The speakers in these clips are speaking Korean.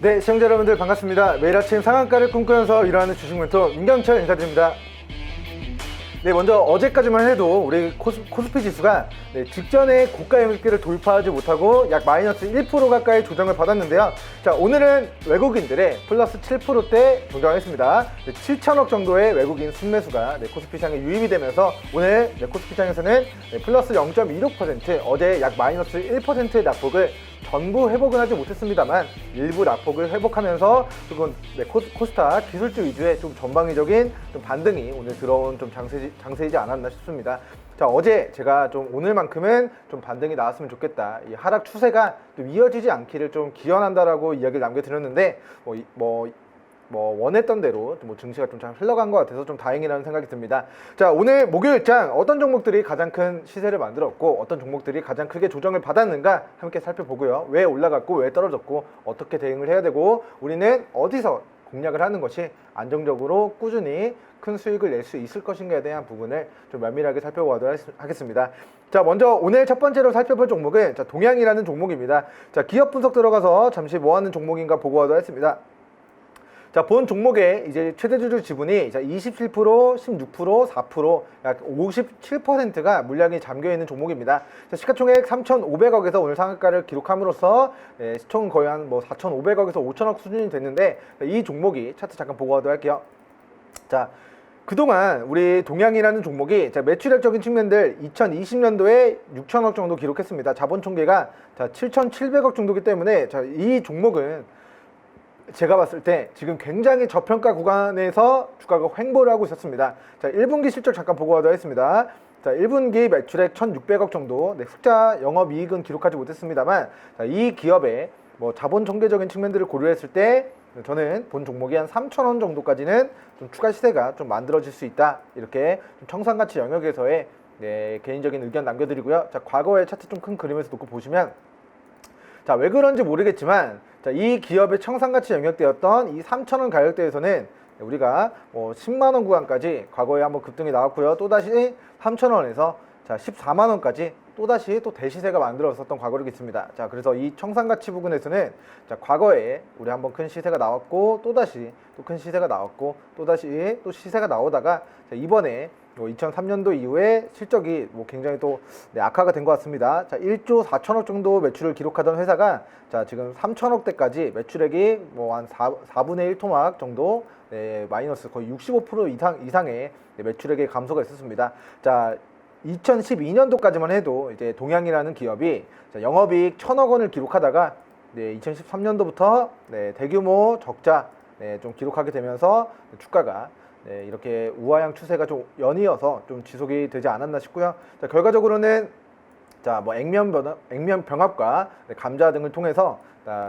네, 시청자 여러분들 반갑습니다. 매일 아침 상한가를 꿈꾸면서 일하는 주식 멘토 민경철 인사드립니다. 네, 먼저 어제까지만 해도 우리 코스피 지수가 직전에 고가 영역대를 돌파하지 못하고 약 마이너스 1% 가까이 조정을 받았는데요. 자, 오늘은 외국인들의 플러스 7%대 조정했습니다. 7천억 정도의 외국인 순매수가 코스피 시장에 유입이 되면서 오늘 코스피 시장에서는 플러스 0.26%, 어제 약 마이너스 1%의 낙폭을 전부 회복은 하지 못했습니다만 일부 낙폭을 회복하면서 조금 코스닥 기술주 위주의 좀 전방위적인 좀 반등이 오늘 들어온 좀 장세이지 않았나 싶습니다. 자, 어제 제가 좀 오늘만큼은 좀 반등이 나왔으면 좋겠다, 이 하락 추세가 좀 이어지지 않기를 좀 기원한다라고 이야기를 남겨드렸는데 원했던 대로 증시가 좀 잘 흘러간 것 같아서 좀 다행이라는 생각이 듭니다. 자, 오늘 목요일장 어떤 종목들이 가장 큰 시세를 만들었고 어떤 종목들이 가장 크게 조정을 받았는가 함께 살펴보고요. 왜 올라갔고 왜 떨어졌고 어떻게 대응을 해야 되고 우리는 어디서 공략을 하는 것이 안정적으로 꾸준히 큰 수익을 낼 수 있을 것인가에 대한 부분을 좀 면밀하게 살펴보도록 하겠습니다. 자, 먼저 오늘 첫 번째로 살펴볼 종목은 동양이라는 종목입니다. 자, 기업 분석 들어가서 잠시 뭐 하는 종목인가 보고 하도록 하겠습니다. 자, 본 종목의 이제 최대주주 지분이 27%, 16%, 4%, 약 57%가 물량이 잠겨 있는 종목입니다. 자, 시가총액 3,500억에서 오늘 상한가를 기록함으로써 시총 거의 한 4,500억에서 5,000억 수준이 됐는데, 이 종목이 차트 잠깐 보고 가도록 할게요. 자, 그동안 우리 동양이라는 종목이 매출액적인 측면들 2020년도에 6천억 정도 기록했습니다. 자본 총계가 7,700억 정도이기 때문에 이 종목은 제가 봤을 때 지금 굉장히 저평가 구간에서 주가가 횡보를 하고 있었습니다. 자, 1분기 실적 잠깐 보고 가도록 하겠습니다. 자, 1분기 매출액 1,600억 정도, 흑자 영업이익은 기록하지 못했습니다만, 이 기업의 자본 총계적인 측면들을 고려했을 때 저는 본 종목이 한 3,000원 정도까지는 좀 추가 시세가 좀 만들어질 수 있다, 이렇게 좀 청산가치 영역에서의 개인적인 의견 남겨드리고요. 자, 과거의 차트 좀 큰 그림에서 놓고 보시면, 자, 왜 그런지 모르겠지만 이 기업의 청산가치 영역대였던 이 3,000원 가격대에서는 우리가 10만원 구간까지 과거에 한번 급등이 나왔고요. 또다시 3,000원에서 14만원까지 또다시 대시세가 만들어졌던 과거력이 있습니다. 자, 그래서 이 청산가치 부분에서는 과거에 우리 한번 큰 시세가 나왔고 또다시 또 큰 시세가 나왔고 또다시 또 시세가 나오다가 이번에 2003년도 이후에 실적이 굉장히 또 악화가 된 것 같습니다. 자, 1조 4천억 정도 매출을 기록하던 회사가 지금 3천억대까지 매출액이 한 4분의 1 토막 정도 마이너스 거의 65% 이상의 매출액의 감소가 있었습니다. 자, 2012년도까지만 해도 이제 동양이라는 기업이 영업이익 1,000억 원을 기록하다가 2013년도부터 대규모 적자 좀 기록하게 되면서 주가가 이렇게 우하향 추세가 좀 연이어서 좀 지속이 되지 않았나 싶고요. 자, 결과적으로는 액면 병합과 감자 등을 통해서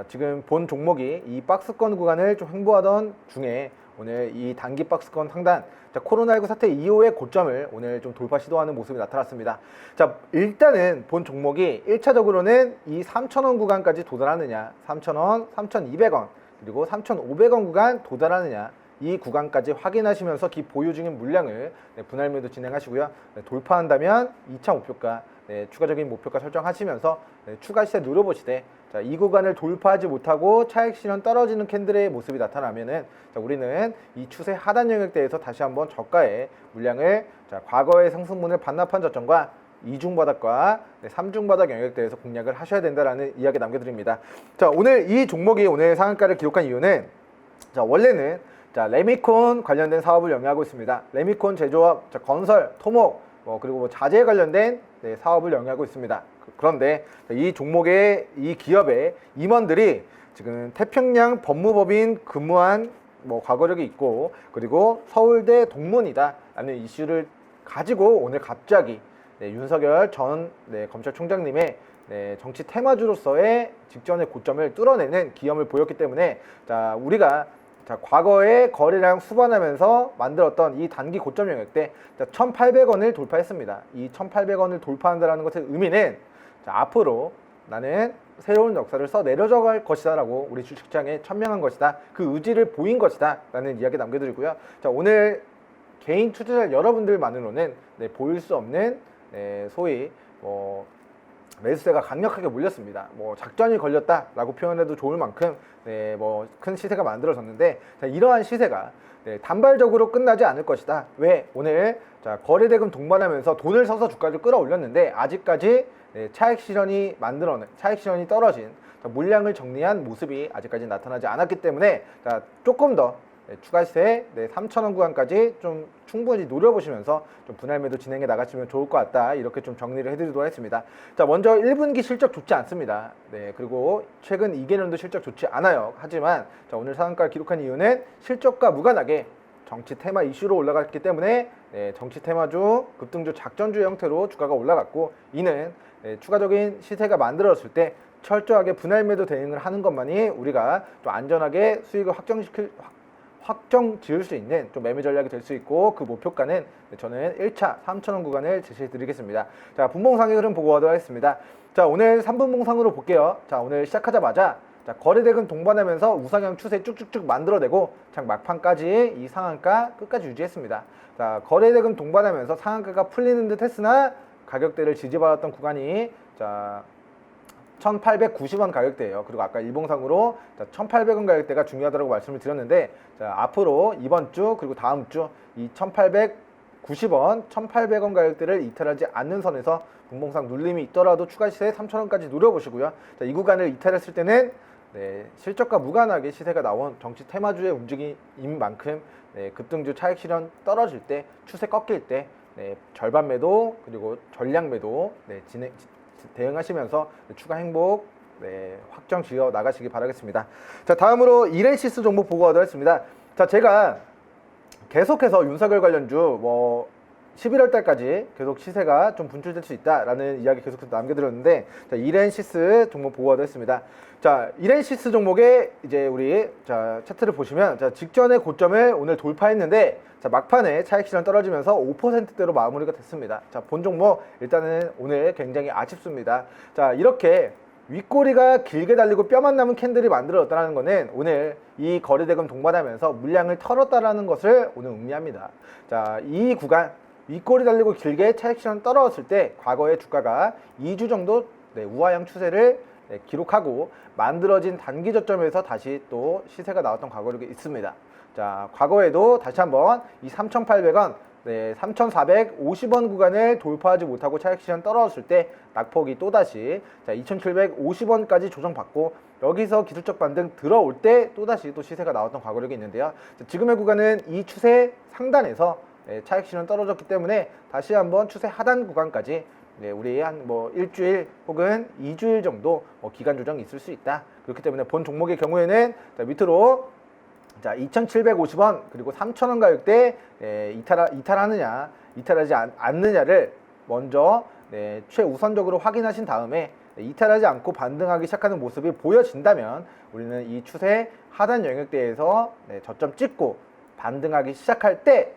지금 본 종목이 이 박스권 구간을 좀 횡보하던 중에 오늘 이 단기 박스권 상단, 코로나19 사태 이후의 고점을 오늘 좀 돌파 시도하는 모습이 나타났습니다. 자, 일단은 본 종목이 1차적으로는 이 3,000원 구간까지 도달하느냐, 3,000원, 3,200원, 그리고 3,500원 구간 도달하느냐, 이 구간까지 확인하시면서 기 보유 중인 물량을 분할 매도 진행하시고요. 돌파한다면 2차 목표가, 추가적인 목표가 설정하시면서 추가 시세 누려보시되, 자, 이 구간을 돌파하지 못하고 차익 실현 떨어지는 캔들의 모습이 나타나면은 우리는 이 추세 하단 영역대에서 다시 한번 저가의 물량을 과거의 상승분을 반납한 저점과 이중 바닥과 삼중 바닥 영역대에서 공략을 하셔야 된다라는 이야기 남겨드립니다. 자, 오늘 이 종목이 오늘 상한가를 기록한 이유는 원래는 레미콘 관련된 사업을 영위하고 있습니다. 레미콘 제조업, 건설, 토목, 그리고 자재 관련된 사업을 영위하고 있습니다. 그런데 이 종목의 이 기업의 임원들이 지금 태평양 법무법인 근무한 과거력이 있고, 그리고 서울대 동문이다 라는 이슈를 가지고 오늘 갑자기 윤석열 전 검찰총장님의 정치 테마주로서의 직전의 고점을 뚫어내는 기염을 보였기 때문에, 우리가 과거에 거래량 수반하면서 만들었던 이 단기 고점 영역대 1,800원을 돌파했습니다. 이 1,800원을 돌파한다는 것의 의미는 앞으로 나는 새로운 역사를 써 내려져 갈 것이다 라고 우리 주식시장에 천명한 것이다, 그 의지를 보인 것이다 라는 이야기 남겨드리고요. 자, 오늘 개인 투자자 여러분들만으로는 보일 수 없는 소위 매수세가 강력하게 몰렸습니다. 뭐 작전이 걸렸다라고 표현해도 좋을 만큼 뭐 큰 시세가 만들어졌는데, 자, 이러한 시세가 단발적으로 끝나지 않을 것이다. 왜? 오늘 거래대금 동반하면서 돈을 써서 주가를 끌어올렸는데 아직까지 차익 실현이 떨어진 물량을 정리한 모습이 아직까지 나타나지 않았기 때문에 조금 더 추가 시세 3,000원 구간까지 좀 충분히 노려보시면서 좀 분할 매도 진행해 나가시면 좋을 것 같다. 이렇게 좀 정리를 해드리도록 하겠습니다. 자, 먼저 1분기 실적 좋지 않습니다. 그리고 최근 2개년도 실적 좋지 않아요. 하지만 오늘 상한가를 기록한 이유는 실적과 무관하게 정치 테마 이슈로 올라갔기 때문에 정치 테마주, 급등주, 작전주 형태로 주가가 올라갔고, 이는 추가적인 시세가 만들어졌을 때 철저하게 분할 매도 대응을 하는 것만이 우리가 좀 안전하게 수익을 확정 지을 수 있는 좀 매매 전략이 될 수 있고, 그 목표가는 저는 1차 3,000원 구간을 제시해 드리겠습니다. 자, 분봉상의 흐름 보고 가도록 하겠습니다. 자, 오늘 3분봉상으로 볼게요. 자, 오늘 시작하자마자 거래대금 동반하면서 우상향 추세 쭉쭉쭉 만들어내고 막판까지 이 상한가 끝까지 유지했습니다. 자, 거래대금 동반하면서 상한가가 풀리는 듯 했으나 가격대를 지지받았던 구간이 1,890원 가격대예요. 그리고 아까 일봉상으로 1,800원 가격대가 중요하다고 말씀을 드렸는데, 앞으로 이번 주 그리고 다음 주 이 1,890원, 1,800원 가격대를 이탈하지 않는 선에서 분봉상 눌림이 있더라도 추가 시세 3,000원까지 노려보시고요. 이 구간을 이탈했을 때는 실적과 무관하게 시세가 나온 정치 테마주의 움직임인 만큼 급등주 차익 실현 떨어질 때, 추세 꺾일 때 절반 매도 그리고 전량 매도 대응하시면서 추가 행복 확정 지어 나가시기 바라겠습니다. 자, 다음으로 이렌시스 종목 보고 가도록 하겠습니다. 자, 제가 계속해서 윤석열 관련주 11월 달까지 계속 시세가 좀 분출될 수 있다라는 이야기 계속해서 남겨드렸는데, 자, 이렌시스 종목 보고 가도록 하겠습니다. 자, 이렌시스 종목에 이제 우리 차트를 보시면 직전의 고점을 오늘 돌파했는데, 막판에 차익 실현 떨어지면서 5%대로 마무리가 됐습니다. 자, 본 종목 일단은 오늘 굉장히 아쉽습니다. 자, 이렇게 윗꼬리가 길게 달리고 뼈만 남은 캔들이 만들어졌다는 것은 오늘 이 거래대금 동반하면서 물량을 털었다라는 것을 오늘 의미합니다. 자, 이 구간 윗꼬리 달리고 길게 차익 실현 떨어졌을 때 과거의 주가가 2주 정도 우하향 추세를 기록하고 만들어진 단기 저점에서 다시 또 시세가 나왔던 과거력이 있습니다. 자, 과거에도 다시 한번 이 3,800원, 3,450원 구간을 돌파하지 못하고 차익 실현 떨어졌을 때 낙폭이 또다시 2,750원까지 조정받고, 여기서 기술적 반등 들어올 때 또다시 또 시세가 나왔던 과거력이 있는데요. 자, 지금의 구간은 이 추세 상단에서 차익 실현 떨어졌기 때문에 다시 한번 추세 하단 구간까지 우리 한 일주일 혹은 2주일 정도 기간 조정이 있을 수 있다. 그렇기 때문에 본 종목의 경우에는 밑으로 2,750원 그리고 3,000원 가격대 이탈하느냐 이탈하지 않느냐를 먼저 최우선적으로 확인하신 다음에 이탈하지 않고 반등하기 시작하는 모습이 보여진다면 우리는 이 추세 하단 영역대에서 저점 찍고 반등하기 시작할 때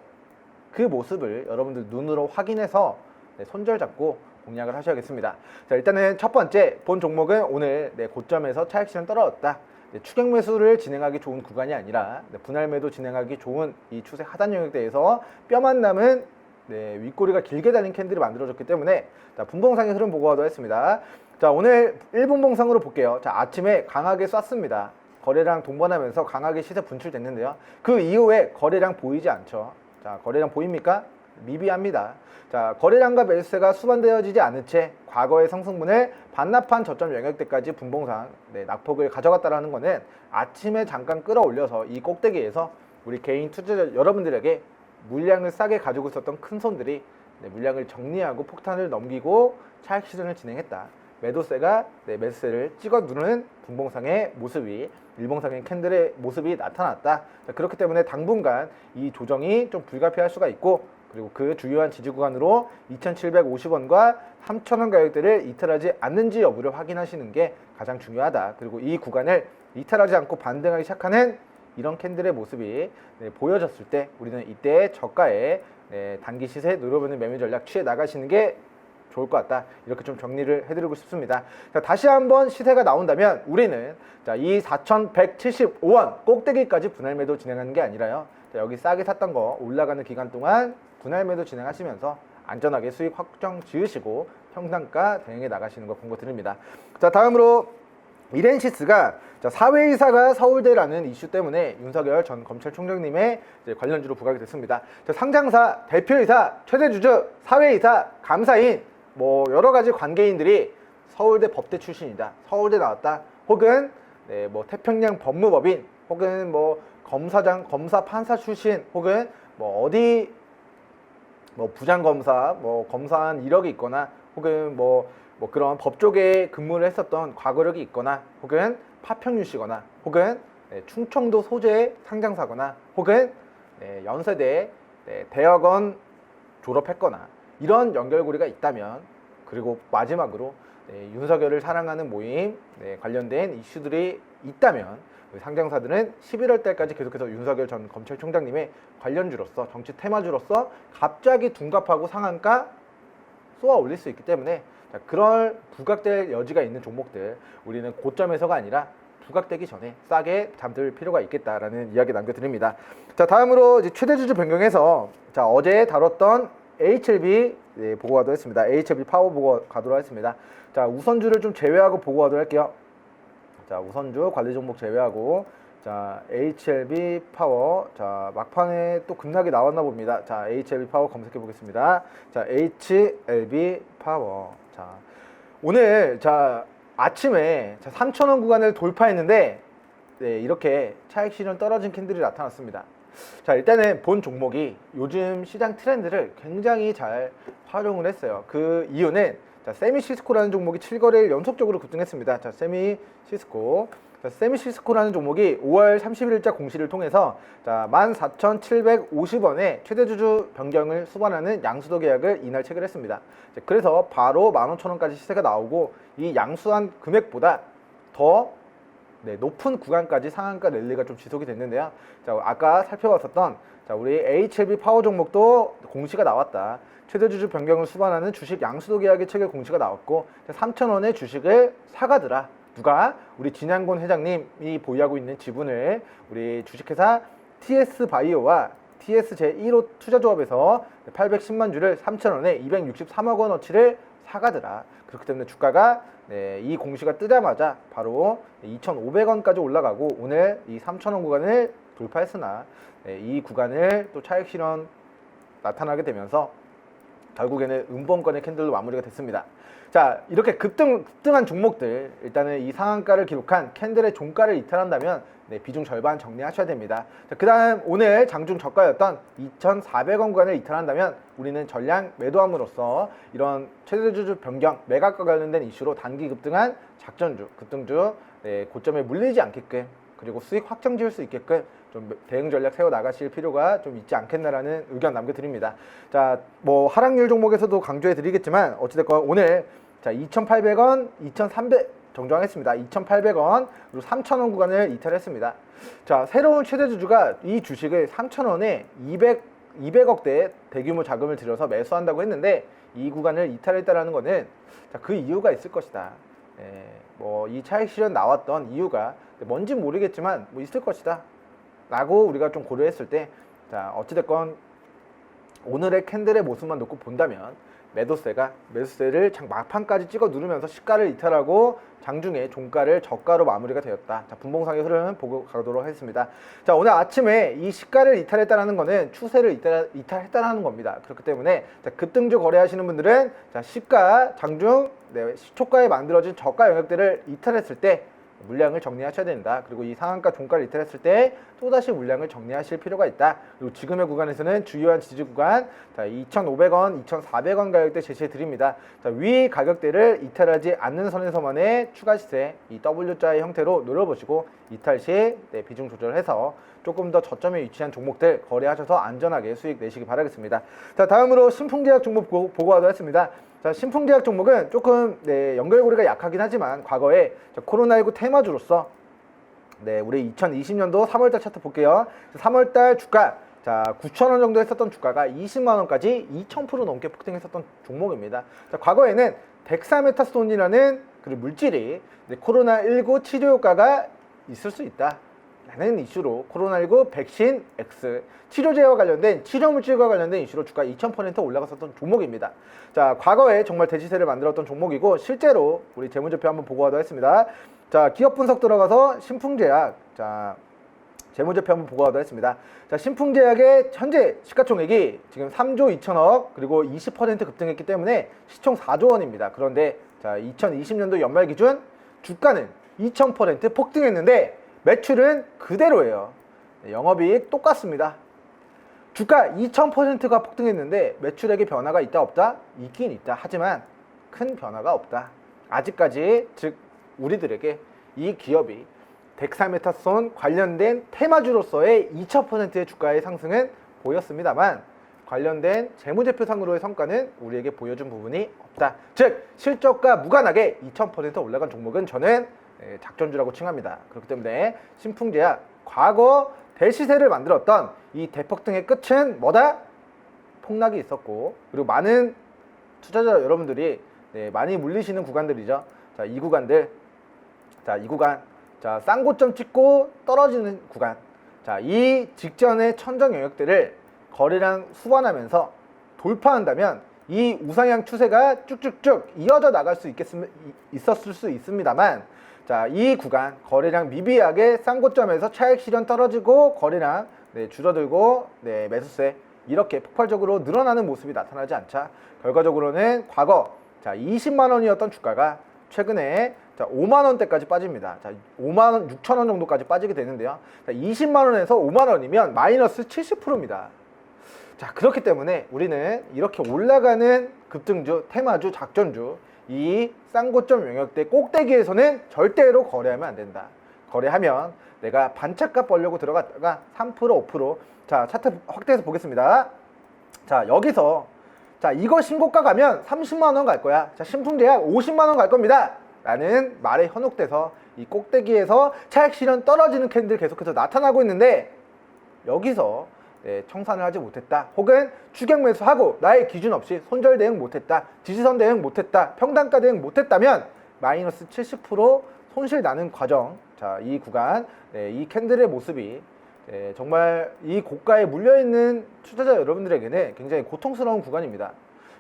그 모습을 여러분들 눈으로 확인해서 손절 잡고 공략을 하셔야겠습니다. 자, 일단은 첫 번째 본 종목은 오늘 고점에서 차익 실현 떨어졌다. 추격 매수를 진행하기 좋은 구간이 아니라 분할 매도 진행하기 좋은 이 추세 하단 영역대에서 뼈만 남은 윗꼬리가 길게 달린 캔들이 만들어졌기 때문에, 자, 분봉상의 흐름 보고 가도록 하겠습니다. 자, 오늘 1분봉상으로 볼게요. 자, 아침에 강하게 쐈습니다. 거래량 동반하면서 강하게 시세 분출됐는데요. 그 이후에 거래량 보이지 않죠. 자, 거래량 보입니까? 미비합니다. 자, 거래량과 매수세가 수반되어지지 않은 채 과거의 상승분을 반납한 저점 영역대까지 분봉상 낙폭을 가져갔다는 것은 아침에 잠깐 끌어올려서 이 꼭대기에서 우리 개인 투자자 여러분들에게 물량을 싸게 가지고 있었던 큰 손들이 물량을 정리하고 폭탄을 넘기고 차익 실현을 진행했다. 매도세가 매수세를 찍어 누르는 분봉상의 모습이, 일봉상의 캔들의 모습이 나타났다. 자, 그렇기 때문에 당분간 이 조정이 좀 불가피할 수가 있고, 그리고 그 주요한 지지 구간으로 2,750원과 3,000원 가격대를 이탈하지 않는지 여부를 확인하시는 게 가장 중요하다. 그리고 이 구간을 이탈하지 않고 반등하기 시작하는 이런 캔들의 모습이 보여졌을 때 우리는 이때 저가에 단기 시세 노려보는 매매 전략 취해 나가시는 게 좋을 것 같다. 이렇게 좀 정리를 해드리고 싶습니다. 자, 다시 한번 시세가 나온다면 우리는 이 4,175원 꼭대기까지 분할 매도 진행하는 게 아니라요. 자, 여기 싸게 샀던 거 올라가는 기간 동안 분할 매도 진행하시면서 안전하게 수익 확정 지으시고 평단가 대응해 나가시는 거 권고드립니다. 자, 다음으로 이렌시스가 사회이사가 서울대라는 이슈 때문에 윤석열 전 검찰총장님의 관련주로 부각이 됐습니다. 상장사, 대표이사, 최대주주, 사회이사, 감사인 뭐 여러 가지 관계인들이 서울대 법대 출신이다, 서울대 나왔다, 혹은 뭐 태평양 법무법인, 혹은 뭐 검사장, 검사, 판사 출신, 혹은 뭐 어디 뭐 부장검사, 뭐 검사한 이력이 있거나, 혹은 뭐 그런 법 쪽에 근무를 했었던 과거력이 있거나, 혹은 파평유시거나, 혹은 충청도 소재 상장사거나, 혹은 연세대 대학원 졸업했거나, 이런 연결고리가 있다면, 그리고 마지막으로 윤석열을 사랑하는 모임 관련된 이슈들이 있다면, 상장사들은 11월 달까지 계속해서 윤석열 전 검찰총장님의 관련주로서, 정치 테마주로서 갑자기 둔갑하고 상한가 쏘아 올릴 수 있기 때문에, 그럴 부각될 여지가 있는 종목들, 우리는 고점에서가 아니라 부각되기 전에 싸게 잠들 필요가 있겠다라는 이야기 남겨드립니다. 자, 다음으로 이제 최대주주 변경해서 어제 다뤘던 HLB 보고 가도록 했습니다. HLB 파워 보고 가도록 했습니다. 자, 우선주를 좀 제외하고 보고 가도록 할게요. 자, 우선주 관리 종목 제외하고, 자, HLB 파워, 자, 막판에 또 급락이 나왔나 봅니다. 자, HLB 파워 검색해 보겠습니다. 자, HLB 파워. 자, 오늘 아침에 3,000원 구간을 돌파했는데, 이렇게 차익 실현 떨어진 캔들이 나타났습니다. 자, 일단은 본 종목이 요즘 시장 트렌드를 굉장히 잘 활용을 했어요. 그 이유는 세미시스코라는 종목이 7거래일 연속적으로 급등했습니다. 자, 세미시스코라는 종목이 5월 31일자 공시를 통해서 14,750원에 최대주주 변경을 수반하는 양수도 계약을 이날 체결했습니다. 그래서 바로 15,000원까지 시세가 나오고, 이 양수한 금액보다 더 높은 구간까지 상한가 랠리가 좀 지속이 됐는데요. 자, 아까 살펴봤었던 우리 HLB 파워 종목도 공시가 나왔다. 최대주주 변경을 수반하는 주식 양수도 계약의 체결 공시가 나왔고, 3,000원의 주식을 사가더라. 누가? 우리 진양곤 회장님이 보유하고 있는 지분을 우리 주식회사 TS바이오와 TS 제1호 투자조합에서 810만 주를 3,000원에 263억 원어치를 사가더라. 그렇기 때문에 주가가 이 공시가 뜨자마자 바로 2,500원까지 올라가고, 오늘 이 3,000원 구간을 돌파했으나 이 구간을 또 차익 실현 나타나게 되면서 결국에는 음봉권의 캔들로 마무리가 됐습니다. 자, 이렇게 급등한 종목들, 일단은 이 상한가를 기록한 캔들의 종가를 이탈한다면 비중 절반 정리하셔야 됩니다. 그 다음 오늘 장중 저가였던 2,400원 구간을 이탈한다면 우리는 전량 매도함으로써 이런 최대주주 변경, 매각과 관련된 이슈로 단기 급등한 작전주, 급등주 고점에 물리지 않게끔, 그리고 수익 확정 지을 수 있게끔 좀 대응 전략 세워 나가실 필요가 좀 있지 않겠나라는 의견 남겨드립니다. 자, 뭐 하락률 종목에서도 강조해 드리겠지만, 어찌됐건 오늘 2,800원, 2,300 정정했습니다. 2,800원, 그리고 3,000원 구간을 이탈했습니다. 자, 새로운 최대주주가 이 주식을 3,000원에 200억대 대규모 자금을 들여서 매수한다고 했는데, 이 구간을 이탈했다라는 것은 그 이유가 있을 것이다. 뭐 이 차익 실현 나왔던 이유가 뭔지 모르겠지만 뭐 있을 것이다 라고 우리가 좀 고려했을 때, 자, 어찌됐건 오늘의 캔들의 모습만 놓고 본다면 매수세를 막판까지 찍어 누르면서 시가를 이탈하고 장중에 종가를 저가로 마무리가 되었다. 자, 분봉상의 흐름 보고 가도록 하겠습니다. 자, 오늘 아침에 이 시가를 이탈했다는 것은 추세를 이탈했다는 겁니다. 그렇기 때문에 급등주 거래하시는 분들은 시가 장중 시초가에 만들어진 저가 영역들을 이탈했을 때 물량을 정리하셔야 된다. 그리고 이 상한가 종가를 이탈했을 때 또다시 물량을 정리하실 필요가 있다. 그리고 지금의 구간에서는 주요한 지지 구간 2,500원, 2,400원 가격대 제시해 드립니다. 위 가격대를 이탈하지 않는 선에서만의 추가 시세, 이 W자의 형태로 노려보시고 이탈 시 비중 조절해서 조금 더 저점에 위치한 종목들 거래하셔서 안전하게 수익 내시기 바라겠습니다. 자, 다음으로 신풍제약 종목 보고하도록 하겠습니다. 자, 신풍제약 종목은 조금 연결고리가 약하긴 하지만 과거에 코로나19 테마주로서 우리 2020년도 3월달 차트 볼게요. 3월달 주가 9,000원 정도 했었던 주가가 20만원까지 2,000% 넘게 폭등했었던 종목입니다. 자, 과거에는 덱사메타손이라는 그 물질이 코로나19 치료 효과가 있을 수 있다 라는 이슈로 코로나19 백신 X 치료제와 관련된 치료물질과 관련된 이슈로 주가 2000% 올라갔었던 종목입니다. 자, 과거에 정말 대시세를 만들었던 종목이고 실제로 우리 재무제표 한번 보고 가도록 하겠습니다. 자, 기업 분석 들어가서 신풍제약, 자, 재무제표 한번 보고 가도록 하겠습니다. 자, 신풍제약의 현재 시가총액이 지금 3조 2천억 그리고 20% 급등했기 때문에 시총 4조 원입니다. 그런데 자, 2020년도 연말 기준 주가는 2000% 폭등했는데 매출은 그대로예요. 영업이익 똑같습니다. 주가 2000%가 폭등했는데 매출액의 변화가 있다 없다? 있긴 있다. 하지만 큰 변화가 없다. 아직까지 즉 우리들에게 이 기업이 덱사메타손 관련된 테마주로서의 2000%의 주가의 상승은 보였습니다만 관련된 재무제표상으로의 성과는 우리에게 보여준 부분이 없다. 즉 실적과 무관하게 2000% 올라간 종목은 저는 작전주라고 칭합니다. 그렇기 때문에 신풍제약 과거 대시세를 만들었던 이 대폭등의 끝은 뭐다? 폭락이 있었고 그리고 많은 투자자 여러분들이 많이 물리시는 구간들이죠. 자, 이 구간들, 자, 이 구간, 자, 싼 고점 찍고 떨어지는 구간, 자, 이 직전의 천정 영역들을 거래량 수반하면서 돌파한다면 이 우상향 추세가 쭉쭉쭉 이어져 나갈 수 있었을 수 있습니다만, 자, 이 구간 거래량 미비하게 싼 고점에서 차익 실현 떨어지고 거래량 줄어들고 매수세 이렇게 폭발적으로 늘어나는 모습이 나타나지 않자 결과적으로는 과거 자 20만 원이었던 주가가 최근에 자 5만 원대까지 빠집니다. 자 5만 원 6천 원 정도까지 빠지게 되는데요. 자 20만 원에서 5만 원이면 마이너스 70%입니다. 자, 그렇기 때문에 우리는 이렇게 올라가는 급등주, 테마주, 작전주 이 쌍고점 영역대 꼭대기에서는 절대로 거래하면 안 된다. 거래하면 내가 반차값 벌려고 들어갔다가 3% 5% 자, 차트 확대해서 보겠습니다. 자, 여기서 자, 이거 신고가 가면 30만 원 갈 거야. 자, 신풍제약 50만 원 갈 겁니다. 라는 말에 현혹돼서 이 꼭대기에서 차익 실현 떨어지는 캔들 계속해서 나타나고 있는데 여기서 청산을 하지 못했다. 혹은 추격 매수하고 나의 기준 없이 손절 대응 못했다. 지지선 대응 못했다. 평단가 대응 못했다면 마이너스 70% 손실 나는 과정. 자, 이 구간, 이 캔들의 모습이 정말 이 고가에 물려있는 투자자 여러분들에게는 굉장히 고통스러운 구간입니다.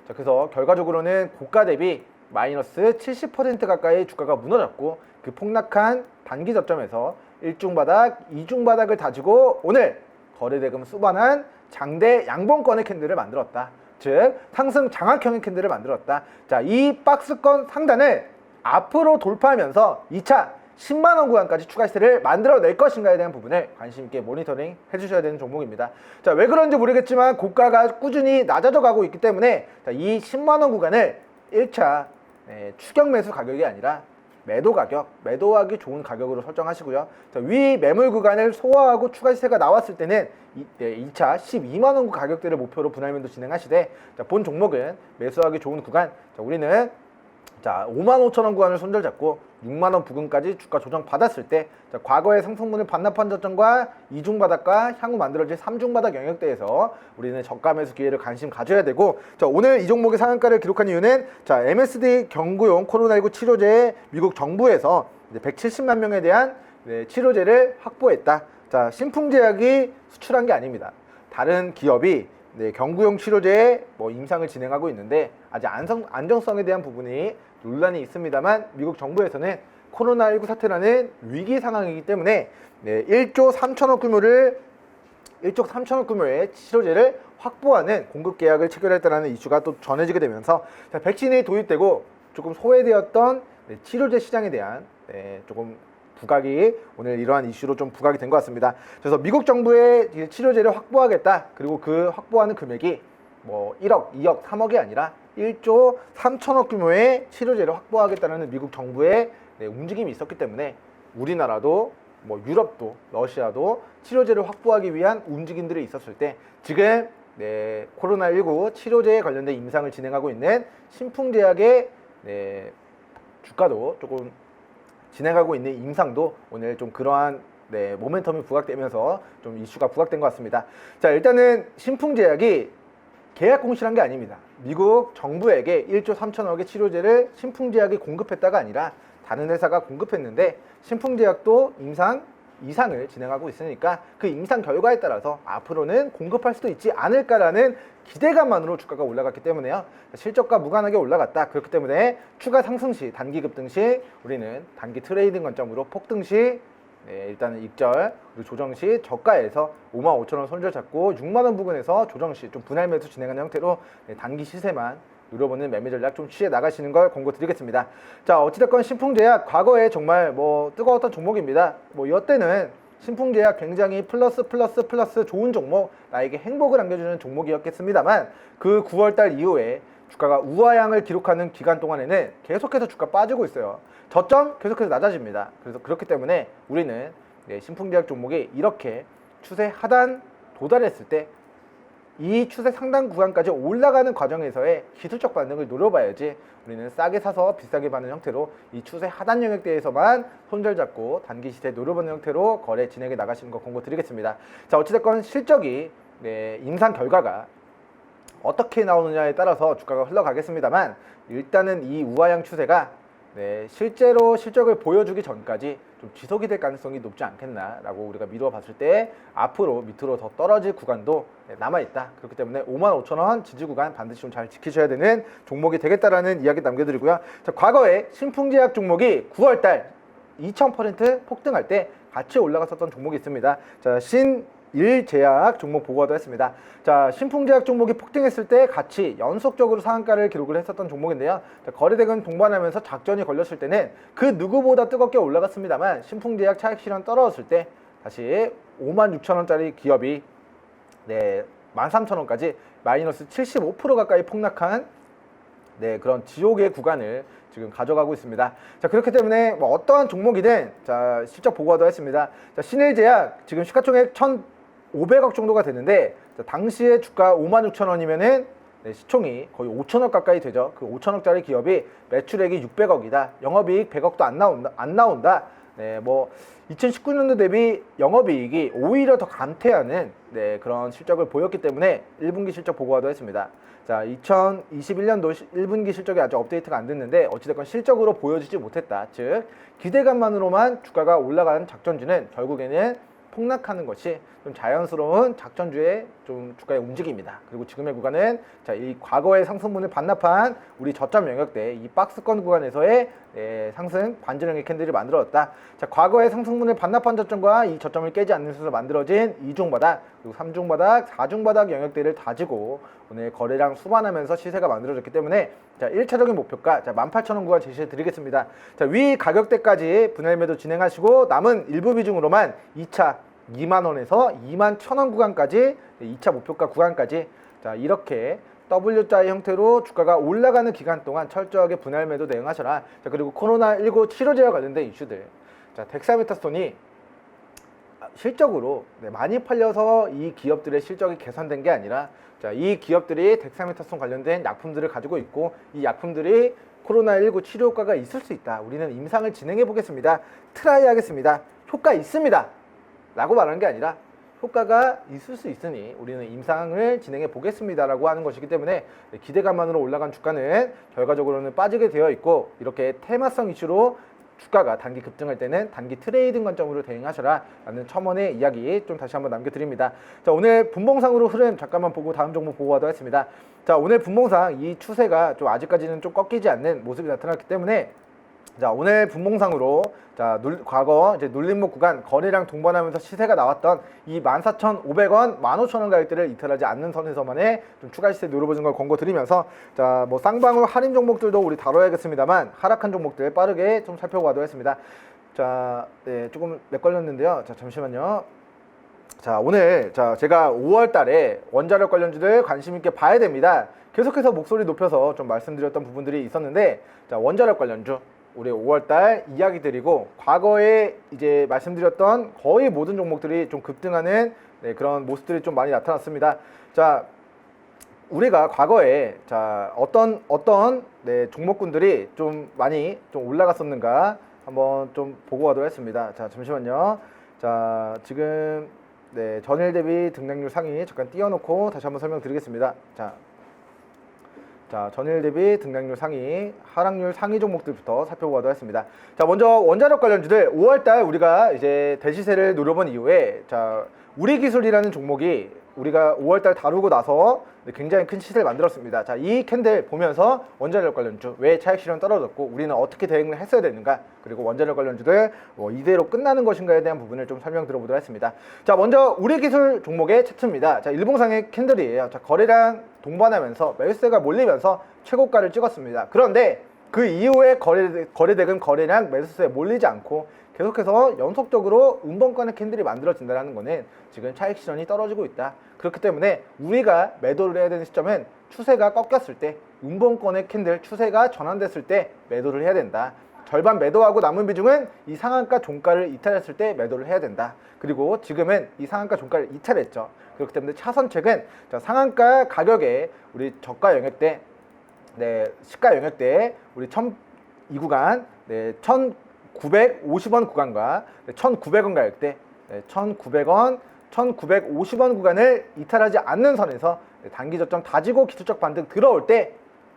자, 그래서 결과적으로는 고가 대비 마이너스 70% 가까이 주가가 무너졌고 그 폭락한 단기 저점에서 1중 바닥, 2중 바닥을 다지고 오늘 거래대금 수반한 장대 양봉권의 캔들을 만들었다. 즉 상승 장악형의 캔들을 만들었다. 자, 이 박스권 상단을 앞으로 돌파하면서 2차 10만 원 구간까지 추가 시세를 만들어낼 것인가에 대한 부분을 관심 있게 모니터링 해주셔야 되는 종목입니다. 자, 왜 그런지 모르겠지만 고가가 꾸준히 낮아져 가고 있기 때문에 자, 이 10만 원 구간을 1차 추격 매수 가격이 아니라 매도 가격, 매도하기 좋은 가격으로 설정하시고요. 자, 위 매물 구간을 소화하고 추가 시세가 나왔을 때는 2차 12만 원 가격대를 목표로 분할 매도 진행하시되 자, 본 종목은 매수하기 좋은 구간, 자, 우리는 자 5만 5천 원 구간을 손절 잡고 6만 원 부근까지 주가 조정 받았을 때 자, 과거의 상승분을 반납한 저점과 2중 바닥과 향후 만들어질 3중 바닥 영역대에서 우리는 저가 매수 기회를 관심 가져야 되고 자, 오늘 이 종목의 상한가를 기록한 이유는 자, MSD 경구용 코로나19 치료제 미국 정부에서 170만 명에 대한 치료제를 확보했다. 자, 신풍제약이 수출한 게 아닙니다. 다른 기업이 경구용 치료제에 임상을 진행하고 있는데 아직 안정성에 대한 부분이 논란이 있습니다만 미국 정부에서는 코로나19 사태라는 위기 상황이기 때문에 1조 3천억 규모의 치료제를 확보하는 공급 계약을 체결했다는 이슈가 또 전해지게 되면서 자, 백신이 도입되고 조금 소외되었던 치료제 시장에 대한 조금 부각이 오늘 이러한 이슈로 좀 부각이 된 것 같습니다. 그래서 미국 정부의 치료제를 확보하겠다. 그리고 그 확보하는 금액이 1억, 2억, 3억이 아니라 1조 3천억 규모의 치료제를 확보하겠다는 미국 정부의 움직임이 있었기 때문에 우리나라도 유럽도 러시아도 치료제를 확보하기 위한 움직임들이 있었을 때 지금 코로나19 치료제에 관련된 임상을 진행하고 있는 신풍제약의 주가도 조금 진행하고 있는 임상도 오늘 좀 그러한 모멘텀이 부각되면서 좀 이슈가 부각된 것 같습니다. 자, 일단은 신풍제약이 계약 공시한 게 아닙니다. 미국 정부에게 1조 3천억의 치료제를 신풍제약이 공급했다가 아니라 다른 회사가 공급했는데 신풍제약도 임상 이상을 진행하고 있으니까 그 임상 결과에 따라서 앞으로는 공급할 수도 있지 않을까라는 기대감만으로 주가가 올라갔기 때문에요. 실적과 무관하게 올라갔다. 그렇기 때문에 추가 상승 시, 단기 급등 시 우리는 단기 트레이딩 관점으로 폭등 시 일단은 익절, 그리고 조정 시 저가에서 55,000원 손절 잡고 6만원 부근에서 조정 시 좀 분할 매수 진행하는 형태로 단기 시세만 누려보는 매매 전략 좀 취해 나가시는 걸 권고드리겠습니다. 자, 어찌됐건 신풍제약 과거에 정말 뭐 뜨거웠던 종목입니다. 뭐 이때는 신풍제약 굉장히 플러스 좋은 종목, 나에게 행복을 안겨주는 종목이었겠습니다만 그 9월달 이후에 주가가 우하향을 기록하는 기간 동안에는 계속해서 주가 빠지고 있어요. 저점 계속해서 낮아집니다. 그래서 그렇기 때문에 우리는 신풍제약 종목이 이렇게 추세 하단 도달했을 때 이 추세 상단 구간까지 올라가는 과정에서의 기술적 반등을 노려봐야지 우리는 싸게 사서 비싸게 받는 형태로 이 추세 하단 영역대에서만 손절 잡고 단기 시세 노려보는 형태로 거래 진행해 나가시는 거 권고드리겠습니다. 자, 어찌됐건 실적이 임상 결과가 어떻게 나오느냐에 따라서 주가가 흘러가겠습니다만 일단은 이 우하향 추세가 실제로 실적을 보여주기 전까지 좀 지속이 될 가능성이 높지 않겠나라고 우리가 미루어 봤을 때 앞으로 밑으로 더 떨어질 구간도 남아있다. 그렇기 때문에 55,000원 지지 구간 반드시 좀 잘 지키셔야 되는 종목이 되겠다라는 이야기 남겨드리고요. 자, 과거에 신풍제약 종목이 9월달 2000% 폭등할 때 같이 올라갔었던 종목이 있습니다. 자, 신일제약 종목 보고도 했습니다. 자, 신풍제약 종목이 폭등했을 때 같이 연속적으로 상한가를 기록을 했었던 종목인데요. 자, 거래대금 동반하면서 작전이 걸렸을 때는 그 누구보다 뜨겁게 올라갔습니다만 신풍제약 차익 실현 떨어졌을 때 다시 56,000원짜리 기업이 13,000원까지 마이너스 75% 가까이 폭락한 그런 지옥의 구간을 지금 가져가고 있습니다. 자, 그렇기 때문에 뭐 어떠한 종목이든 자, 실적 보고도 했습니다. 자, 신일제약 지금 시가총액 1,500억 정도가 되는데 자, 당시에 주가 56,000원이면은 시총이 거의 5천억 가까이 되죠. 그 5천억짜리 기업이 매출액이 600억이다. 영업이익 100억도 안 나온다. 뭐 2019년도 대비 영업이익이 오히려 더 감퇴하는 그런 실적을 보였기 때문에 1분기 실적 보고도 했습니다. 자, 2021년도 1분기 실적이 아직 업데이트가 안 됐는데 어찌됐건 실적으로 보여지지 못했다. 즉 기대감만으로만 주가가 올라가는 작전주는 결국에는 폭락하는 것이 좀 자연스러운 작전주의 좀 주가의 움직임입니다. 그리고 지금의 구간은 자, 이 과거의 상승분을 반납한 우리 저점 영역대 이 박스권 구간에서의 상승 반전형의 캔들을 만들어졌다. 자, 과거의 상승분을 반납한 저점과 이 저점을 깨지 않는 순서 만들어진 2중 바닥 그리고 3중 바닥, 4중 바닥 영역대를 다지고 오늘 거래량 수반하면서 시세가 만들어졌기 때문에 자, 1차적인 목표가 18,000원 구간 제시해 드리겠습니다. 자, 위 가격대까지 분할 매도 진행하시고 남은 일부 비중으로만 2차 2만원에서 21,000원 구간까지 2차 목표가 구간까지 자, 이렇게 W자의 형태로 주가가 올라가는 기간 동안 철저하게 분할 매도 대응하셔라. 자, 그리고 코로나19 치료제와 관련된 이슈들. 자, 덱사메타손이 실적으로 많이 팔려서 이 기업들의 실적이 개선된 게 아니라 자, 이 기업들이 덱사메타손 관련된 약품들을 가지고 있고 이 약품들이 코로나19 치료 효과가 있을 수 있다. 우리는 임상을 진행해 보겠습니다. 트라이 하겠습니다. 효과 있습니다. 라고 말하는 게 아니라 효과가 있을 수 있으니 우리는 임상을 진행해 보겠습니다 라고 하는 것이기 때문에 기대감만으로 올라간 주가는 결과적으로는 빠지게 되어 있고 이렇게 테마성 이슈로 주가가 단기 급등할 때는 단기 트레이딩 관점으로 대응하셔라 라는 첨언의 이야기 좀 다시 한번 남겨드립니다. 자, 오늘 분봉상으로 흐름 잠깐만 보고 다음 종목 보고 가도록 하겠습니다. 자, 오늘 분봉상 이 추세가 좀 아직까지는 좀 꺾이지 않는 모습이 나타났기 때문에 자, 오늘 분봉상으로 자, 과거 이제 눌림목 구간 거래량 동반하면서 시세가 나왔던 이 14,500원, 15,000원 가격대를 이탈하지 않는 선에서만의 좀 추가 시세 노려보는 걸 권고드리면서 자, 뭐 쌍방울 할인 종목들도 우리 다뤄야겠습니다만 하락한 종목들 빠르게 좀 살펴보도록 하겠습니다. 자, 조금 렉 걸렸는데요. 자, 잠시만요. 자, 오늘 자, 제가 5월 달에 원자력 관련주들 관심 있게 봐야 됩니다. 계속해서 목소리 높여서 좀 말씀드렸던 부분들이 있었는데 자, 원자력 관련주 우리 5월달 이야기 드리고 과거에 이제 말씀드렸던 거의 모든 종목들이 좀 급등하는 그런 모습들이 좀 많이 나타났습니다. 자, 우리가 과거에 자 어떤 종목군들이 좀 많이 좀 올라갔었는가 한번 좀 보고 가도록 하겠습니다. 자, 잠시만요. 자, 지금 전일 대비 등락률 상위 잠깐 띄워놓고 다시 한번 설명드리겠습니다. 자, 자, 전일 대비 등락률 상위, 하락률 상위 종목들부터 살펴보도록 하겠습니다. 자, 먼저 원자력 관련주들 5월달 우리가 이제 대시세를 노려본 이후에 자, 우리기술이라는 종목이 우리가 5월달 다루고 나서 굉장히 큰 시세를 만들었습니다. 자, 이 캔들 보면서 원자력 관련주 왜 차익 실현 떨어졌고 우리는 어떻게 대응을 했어야 되는가, 그리고 원자력 관련주들 이대로 끝나는 것인가에 대한 부분을 좀 설명 들어보도록 하겠습니다. 자, 먼저 우리기술 종목의 차트입니다. 자, 일봉상의 캔들이에요. 자, 거래량 동반하면서 매수세가 몰리면서 최고가를 찍었습니다. 그런데 그 이후에 거래대금 거래량 매수세에 몰리지 않고 계속해서 연속적으로 운봉권의 캔들이 만들어진다는 거는 지금 차익 실현이 떨어지고 있다. 그렇기 때문에 우리가 매도를 해야 되는 시점은 추세가 꺾였을 때, 운봉권의 캔들 추세가 전환됐을 때 매도를 해야 된다. 절반 매도하고 남은 비중은 이 상한가 종가를 이탈했을 때 매도를 해야 된다. 그리고 지금은 이 상한가 종가를 이탈했죠. 그렇기 때문에 차선책은 자, 상한가 가격에 우리 저가 영역대, 시가 영역대 우리 이 구간 1,950원 구간과 1,900원 가격대 1,900원, 1,950원 구간을 이탈하지 않는 선에서 단기 저점 다지고 기술적 반등 들어올 때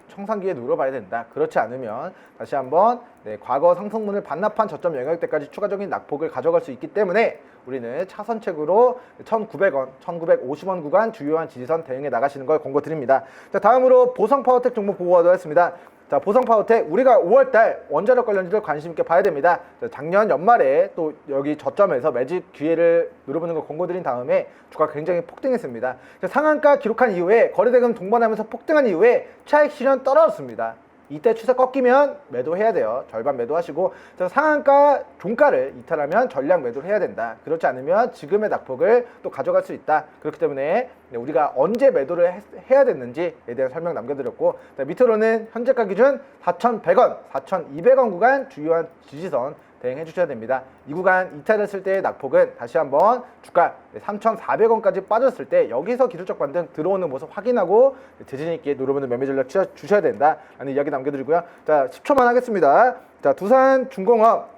청산기에 눌러봐야 된다. 그렇지 않으면 다시 한번 과거 상승분을 반납한 저점 영역대까지 추가적인 낙폭을 가져갈 수 있기 때문에 우리는 차선책으로 1,900원, 1,950원 구간 주요한 지지선 대응해 나가시는 걸 권고드립니다. 자, 다음으로 보성파워텍 종목 보고하도록 하겠습니다. 자, 보성파워텍 우리가 5월달 원자력 관련주들 관심 있게 봐야 됩니다. 자, 작년 연말에 또 여기 저점에서 매집 기회를 노려보는 걸 권고드린 다음에 주가 굉장히 폭등했습니다. 자, 상한가 기록한 이후에 거래대금 동반하면서 폭등한 이후에 차익 실현 떨어졌습니다. 이때 추세 꺾이면 매도해야 돼요. 절반 매도하시고, 자, 상한가 종가를 이탈하면 전량 매도를 해야 된다. 그렇지 않으면 지금의 낙폭을 또 가져갈 수 있다. 그렇기 때문에 우리가 언제 매도를 해야 됐는지에 대한 설명 남겨드렸고, 자, 밑으로는 현재가 기준 4,100원, 4,200원 구간 주요한 지지선 대응해 주셔야 됩니다. 이 구간 이탈했을 때의 낙폭은 다시 한번 주가 3,400원까지 빠졌을 때 여기서 기술적 반등 들어오는 모습 확인하고 재진 있게 노려보는 매매 전략 주셔야 된다 라는 이야기 남겨드리고요. 자, 10초만 하겠습니다. 자, 두산중공업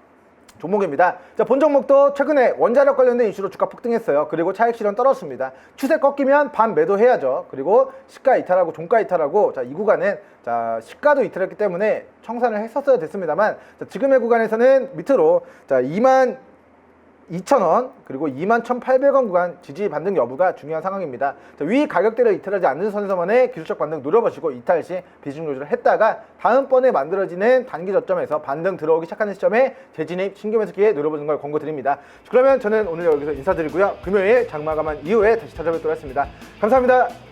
종목입니다. 자, 본 종목도 최근에 원자력 관련된 이슈로 주가 폭등했어요. 그리고 차익 실현 떨어졌습니다. 추세 꺾이면 반 매도해야죠. 그리고 시가 이탈하고 종가 이탈하고, 자, 이 구간은 자, 시가도 이탈했기 때문에 청산을 했었어야 됐습니다만, 자, 지금의 구간에서는 밑으로 자, 22,000원 그리고 21,800원 구간 지지 반등 여부가 중요한 상황입니다. 자, 위 가격대를 이탈하지 않는 선에서만의 기술적 반등 노려보시고 이탈 시 비중 조절을 했다가 다음번에 만들어지는 단기 저점에서 반등 들어오기 시작하는 시점에 재진입 신규 매수기에 노려보는 걸 권고드립니다. 그러면 저는 오늘 여기서 인사드리고요. 금요일 장마감한 이후에 다시 찾아뵙도록 하겠습니다. 감사합니다.